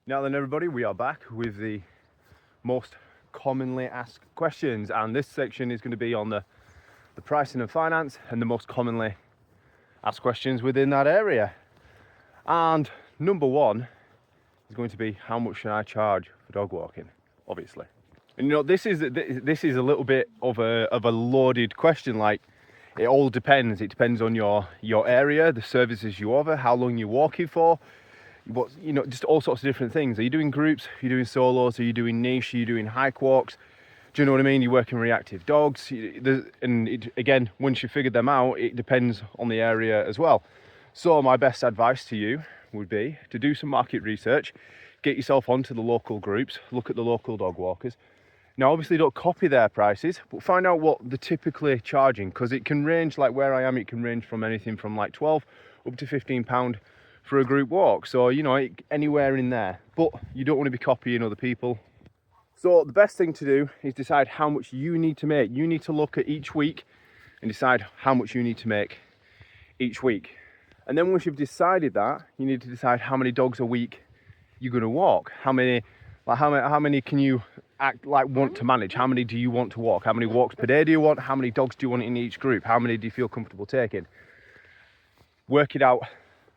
Now then everybody, we are back with the most commonly asked questions, and this section is going to be on the pricing and finance and the most commonly asked questions within that area. And number one is going to be, how much should I charge for dog walking? Obviously. And you know, this is a little bit of a loaded question. Like, it all depends. It depends on your area, the services you offer, how long you're walking for, what, you know, just all sorts of different things. Are you doing groups? Are you doing solos? Are you doing niche? Are you doing hike walks? Do you know what I mean? You're working reactive dogs. And again, once you figured them out, it depends on the area as well. So my best advice to you would be to do some market research, get yourself onto the local groups, look at the local dog walkers. Now, obviously don't copy their prices, but find out what they're typically charging, because it can range, like where I am, it can range from anything from like 12 up to £15 for a group walk. So, you know, anywhere in there, but you don't want to be copying other people. So the best thing to do is decide how much you need to make. You need to look at each week and decide how much you need to make each week. And then once you've decided that, you need to decide how many dogs a week you're going to walk. How many can you want to manage? How many do you want to walk? How many walks per day do you want? How many dogs do you want in each group? How many do you feel comfortable taking? Work it out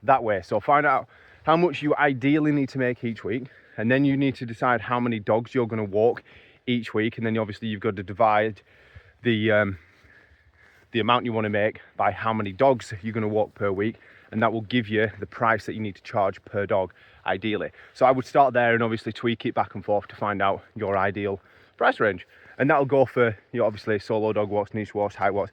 that way. So find out how much you ideally need to make each week, and then you need to decide how many dogs you're going to walk each week, and then obviously you've got to divide the amount you want to make by how many dogs you're going to walk per week, and that will give you the price that you need to charge per dog ideally. So I would start there and obviously tweak it back and forth to find out your ideal price range, and that'll go for, you know, obviously solo dog walks, niche walks, hike walks,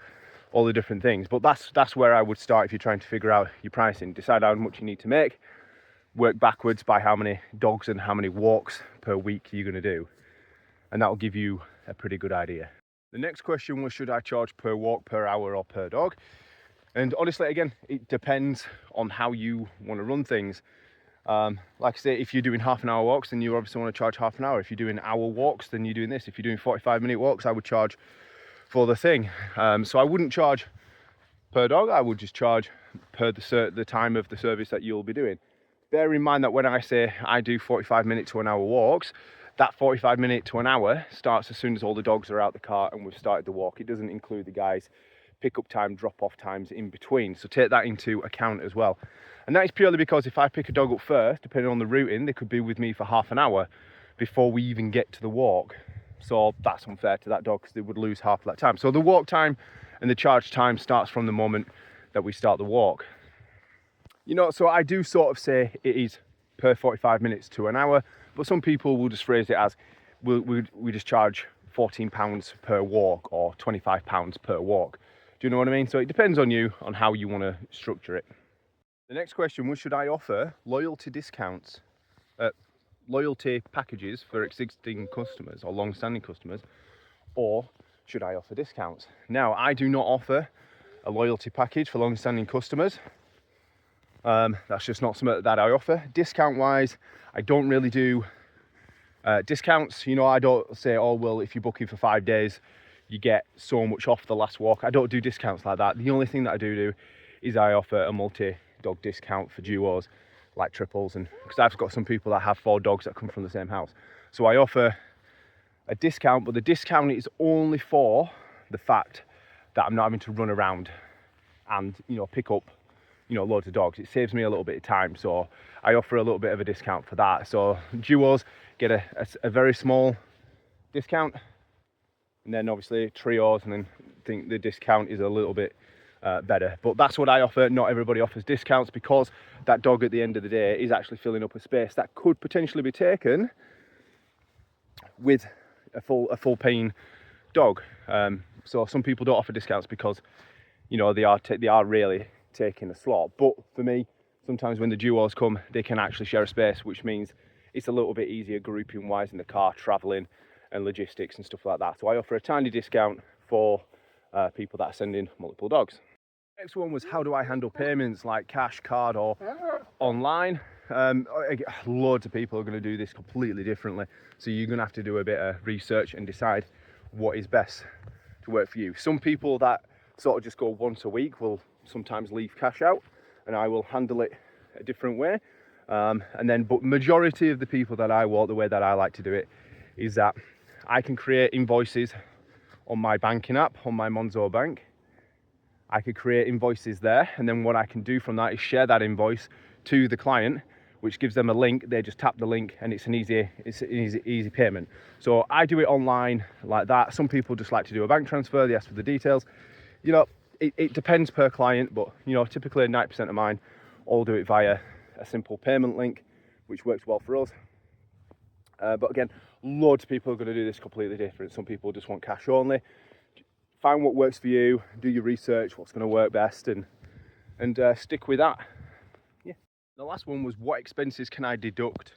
all the different things. But that's where I would start if you're trying to figure out your pricing. Decide how much you need to make, work backwards by how many dogs and how many walks per week you're going to do, and that will give you a pretty good idea. The next question was, should I charge per walk, per hour, or per dog? And honestly, again, it depends on how you want to run things. Like I say, if you're doing half an hour walks, then you obviously want to charge half an hour. If you're doing hour walks, then you're doing this. If you're doing 45-minute walks, I would charge for the thing. So I wouldn't charge per dog. I would just charge per the time of the service that you'll be doing. Bear in mind that when I say I do 45-minute to an hour walks, that 45-minute to an hour starts as soon as all the dogs are out the car and we've started the walk. It doesn't include the guys' pick-up time, drop-off times in between. So take that into account as well. And that is purely because if I pick a dog up first, depending on the routing, they could be with me for half an hour before we even get to the walk. So that's unfair to that dog because they would lose half of that time. So the walk time and the charge time starts from the moment that we start the walk. You know, so I do sort of say it is per 45 minutes to an hour, but some people will just phrase it as we just charge £14 per walk or £25 per walk. Do you know what I mean? So it depends on you, on how you want to structure it. The next question was, should I offer loyalty discounts, loyalty packages for existing customers or long-standing customers, or should I offer discounts? Now, I do not offer a loyalty package for long-standing customers. That's just not something that I offer. Discount wise, I don't really do discounts. You know, I don't say, oh well, if you're booking for 5 days you get so much off the last walk. I don't do discounts like that. The only thing that I do is I offer a multi-dog discount for duos, like triples, and because I've got some people that have 4 dogs that come from the same house, so I offer a discount, but the discount is only for the fact that I'm not having to run around and, you know, pick up, you know, loads of dogs. It saves me a little bit of time, so I offer a little bit of a discount for that. So duos get a very small discount, and then obviously trios, and then I think the discount is a little bit better. But that's what I offer. Not everybody offers discounts, because that dog at the end of the day is actually filling up a space that could potentially be taken with a full paying dog. So some people don't offer discounts because, you know, they are really taking a slot. But for me, sometimes when the duos come, they can actually share a space, which means it's a little bit easier grouping wise in the car, traveling and logistics and stuff like that. So I offer a tiny discount for people that are sending multiple dogs. Next one was, how do I handle payments, like cash, card, or online? Loads of people are going to do this completely differently, so you're going to have to do a bit of research and decide what is best to work for you. Some people that sort of just go once a week will sometimes leave cash out, and I will handle it a different way. And then, but majority of the people that I walk, the way that I like to do it is that I can create invoices on my banking app, on my Monzo Bank. I could create invoices there, and then what I can do from that is share that invoice to the client, which gives them a link. They just tap the link, and it's an easy payment. So I do it online like that. Some people just like to do a bank transfer. They ask for the details. You know, it depends per client, but you know, typically 90% of mine all do it via a simple payment link, which works well for us. But again, loads of people are going to do this completely different. Some people just want cash only. Find what works for you, do your research, what's going to work best, and stick with that. Yeah. The last one was, what expenses can I deduct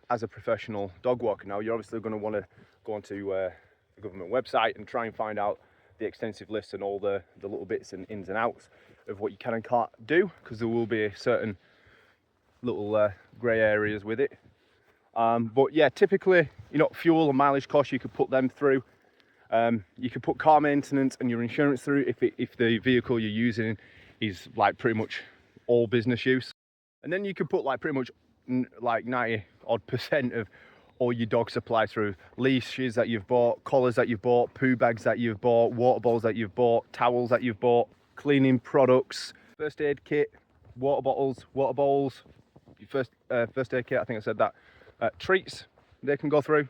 as a professional dog walker? Now, you're obviously going to want to go onto the government website and try and find out the extensive list and all the little bits and ins and outs of what you can and can't do, because there will be certain little grey areas with it. But yeah, typically, you know, fuel and mileage costs, you could put them through. You could put car maintenance and your insurance through if the vehicle you're using is like pretty much all business use. And then you could put like pretty much like 90% of all your dog supply through: leashes that you've bought, collars that you've bought, poo bags that you've bought, water bowls that you've bought, towels that you've bought, cleaning products, first aid kit, water bottles, water bowls, your first aid kit, I think I said that, treats they can go through.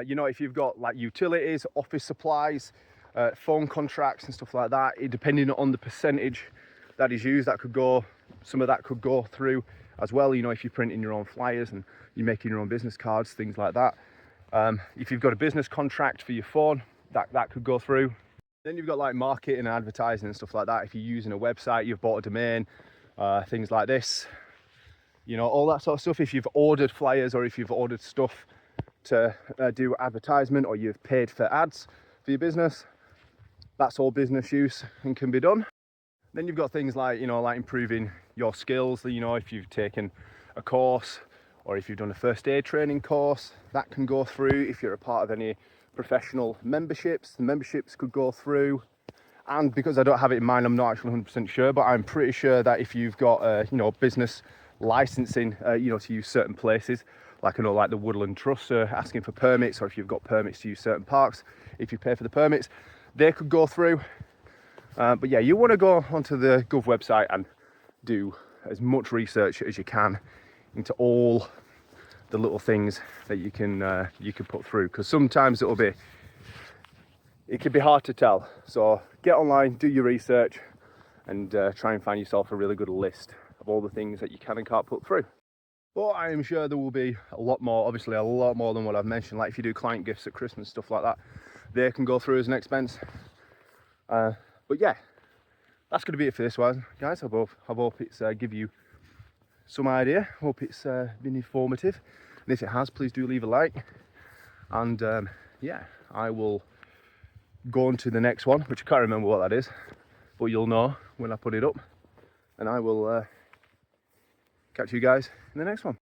You know, if you've got like utilities, office supplies, phone contracts and stuff like that, depending on the percentage that is used, that could go, some of that could go through as well. You know, if you're printing your own flyers and you're making your own business cards, things like that. If you've got a business contract for your phone, that could go through. Then you've got like marketing and advertising and stuff like that. If you're using a website, you've bought a domain, things like this, you know, all that sort of stuff. If you've ordered flyers or if you've ordered stuff to do advertisement, or you've paid for ads for your business, that's all business use and can be done. Then you've got things like, you know, like improving your skills. You know, if you've taken a course or if you've done a first aid training course, that can go through. If you're a part of any professional memberships, the memberships could go through. And because I don't have it in mind, I'm not actually 100% sure, but I'm pretty sure that if you've got you know, business licensing, you know, to use certain places, like I know, like the Woodland Trust are asking for permits, or if you've got permits to use certain parks, if you pay for the permits, they could go through. But yeah, you want to go onto the Gov website and do as much research as you can into all the little things that you can put through, because sometimes it can be hard to tell. So get online, do your research, and try and find yourself a really good list of all the things that you can and can't put through. But I am sure there will be a lot more, obviously a lot more than what I've mentioned. Like if you do client gifts at Christmas, stuff like that, they can go through as an expense. But yeah, that's going to be it for this one, guys. I hope it's give you some idea. Hope it's been informative. And if it has, please do leave a like. And yeah, I will go on to the next one, which I can't remember what that is, but you'll know when I put it up. And I will catch you guys in the next one.